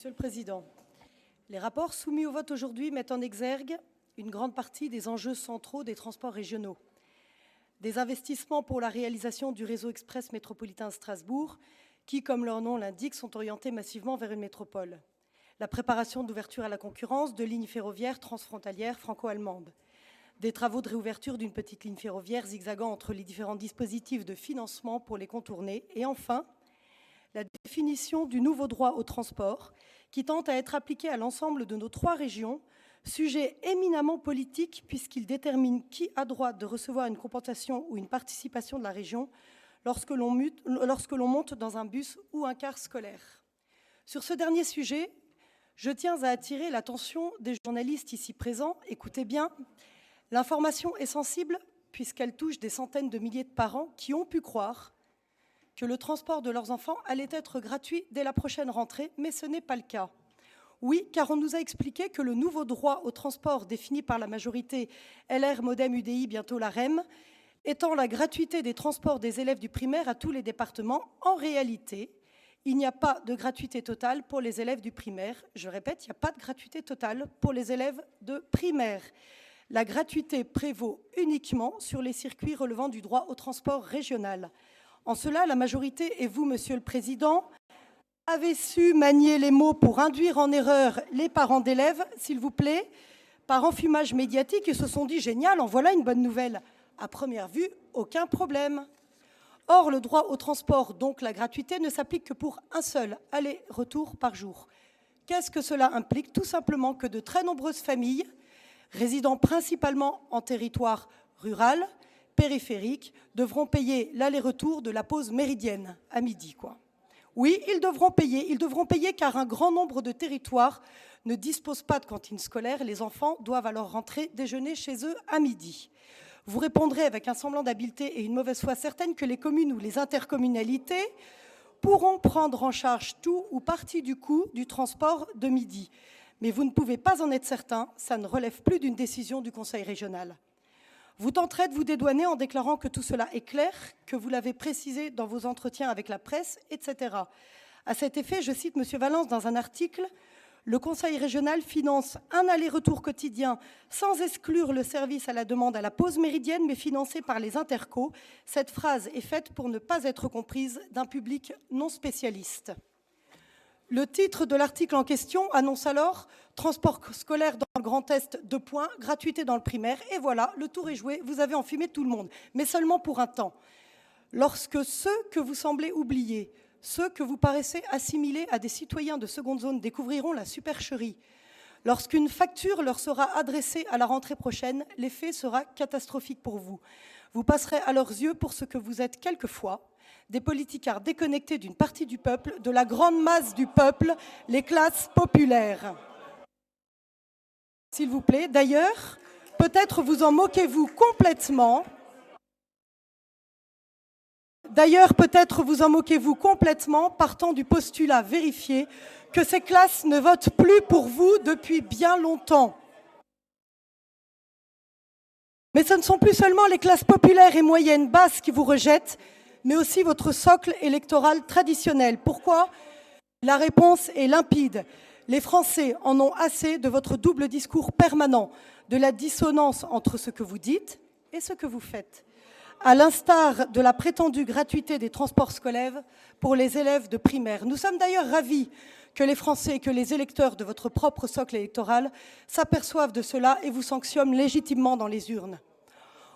Monsieur le Président, les rapports soumis au vote aujourd'hui mettent en exergue une grande partie des enjeux centraux des transports régionaux. Des investissements pour la réalisation du réseau express métropolitain Strasbourg, qui, comme leur nom l'indique, sont orientés massivement vers une métropole. La préparation d'ouverture à la concurrence de lignes ferroviaires transfrontalières franco-allemandes. Des travaux de réouverture d'une petite ligne ferroviaire zigzagant entre les différents dispositifs de financement pour les contourner. Et enfin, la définition du nouveau droit au transport qui tente à être appliqué à l'ensemble de nos 3 régions, sujet éminemment politique puisqu'il détermine qui a droit de recevoir une compensation ou une participation de la région lorsque l'on monte dans un bus ou un car scolaire. Sur ce dernier sujet, je tiens à attirer l'attention des journalistes ici présents. Écoutez bien, l'information est sensible puisqu'elle touche des centaines de milliers de parents qui ont pu croire que le transport de leurs enfants allait être gratuit dès la prochaine rentrée, mais ce n'est pas le cas. Oui, car on nous a expliqué que le nouveau droit au transport défini par la majorité LR, Modem, UDI, bientôt la REM, étant la gratuité des transports des élèves du primaire à tous les départements. En réalité, il n'y a pas de gratuité totale pour les élèves du primaire. Je répète, il n'y a pas de gratuité totale pour les élèves de primaire. La gratuité prévaut uniquement sur les circuits relevant du droit au transport régional. En cela, la majorité et vous, Monsieur le Président, avez su manier les mots pour induire en erreur les parents d'élèves, s'il vous plaît, par enfumage médiatique, et se sont dit « génial, en voilà une bonne nouvelle ». À première vue, aucun problème. Or, le droit au transport, donc la gratuité, ne s'applique que pour un seul aller-retour par jour. Qu'est-ce que cela implique? Tout simplement que de très nombreuses familles, résidant principalement en territoire rural, périphériques, devront payer l'aller-retour de la pause méridienne à midi, quoi. Oui, ils devront payer car un grand nombre de territoires ne disposent pas de cantine scolaire. Les enfants doivent alors rentrer déjeuner chez eux à midi. Vous répondrez avec un semblant d'habileté et une mauvaise foi certaine que les communes ou les intercommunalités pourront prendre en charge tout ou partie du coût du transport de midi. Mais vous ne pouvez pas en être certain, ça ne relève plus d'une décision du Conseil régional. Vous tenterez de vous dédouaner en déclarant que tout cela est clair, que vous l'avez précisé dans vos entretiens avec la presse, etc. À cet effet, je cite M. Valence dans un article « Le Conseil régional finance un aller-retour quotidien sans exclure le service à la demande à la pause méridienne, mais financé par les intercos. Cette phrase est faite pour ne pas être comprise d'un public non spécialiste. » Le titre de l'article en question annonce alors « Transport scolaire dans le Grand Est, gratuité dans le primaire ». Et voilà, le tour est joué, vous avez enfumé tout le monde, mais seulement pour un temps. Lorsque ceux que vous semblez oublier, ceux que vous paraissez assimiler à des citoyens de seconde zone découvriront la supercherie, lorsqu'une facture leur sera adressée à la rentrée prochaine, l'effet sera catastrophique pour vous. Vous passerez à leurs yeux pour ce que vous êtes quelquefois, des politicards déconnectés d'une partie du peuple, de la grande masse du peuple, les classes populaires. S'il vous plaît, d'ailleurs, peut-être vous en moquez-vous complètement. Partant du postulat vérifié que ces classes ne votent plus pour vous depuis bien longtemps. Mais ce ne sont plus seulement les classes populaires et moyennes basses qui vous rejettent, mais aussi votre socle électoral traditionnel. Pourquoi? La réponse est limpide. Les Français en ont assez de votre double discours permanent, de la dissonance entre ce que vous dites et ce que vous faites. À l'instar de la prétendue gratuité des transports scolaires pour les élèves de primaire. Nous sommes d'ailleurs ravis que les Français et que les électeurs de votre propre socle électoral s'aperçoivent de cela et vous sanctionnent légitimement dans les urnes.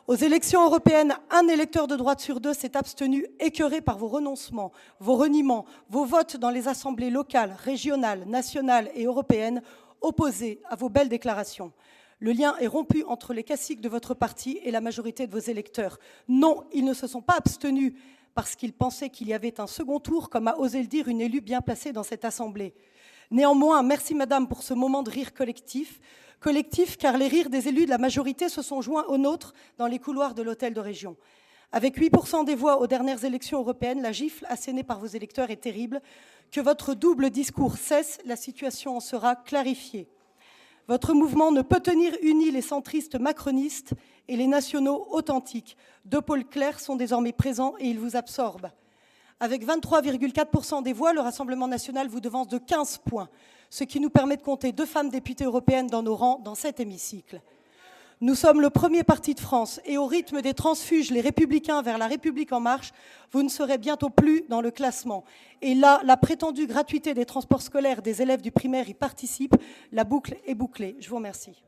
Aux élections européennes, un électeur de droite sur 2 s'est abstenu, écœuré par vos renoncements, vos reniements, vos votes dans les assemblées locales, régionales, nationales et européennes, opposés à vos belles déclarations. Le lien est rompu entre les caciques de votre parti et la majorité de vos électeurs. Non, ils ne se sont pas abstenus parce qu'ils pensaient qu'il y avait un second tour, comme a osé le dire une élue bien placée dans cette assemblée. Néanmoins, merci madame pour ce moment de rire collectif, car les rires des élus de la majorité se sont joints aux nôtres dans les couloirs de l'hôtel de région. Avec 8% des voix aux dernières élections européennes, la gifle assénée par vos électeurs est terrible. Que votre double discours cesse, la situation en sera clarifiée. Votre mouvement ne peut tenir unis les centristes macronistes et les nationaux authentiques. 2 pôles clairs sont désormais présents et ils vous absorbent. Avec 23,4% des voix, le Rassemblement national vous devance de 15 points, ce qui nous permet de compter 2 femmes députées européennes dans nos rangs dans cet hémicycle. Nous sommes le premier parti de France et au rythme des transfuges, les Républicains vers la République en marche, vous ne serez bientôt plus dans le classement. Et là, la prétendue gratuité des transports scolaires des élèves du primaire y participe. La boucle est bouclée. Je vous remercie.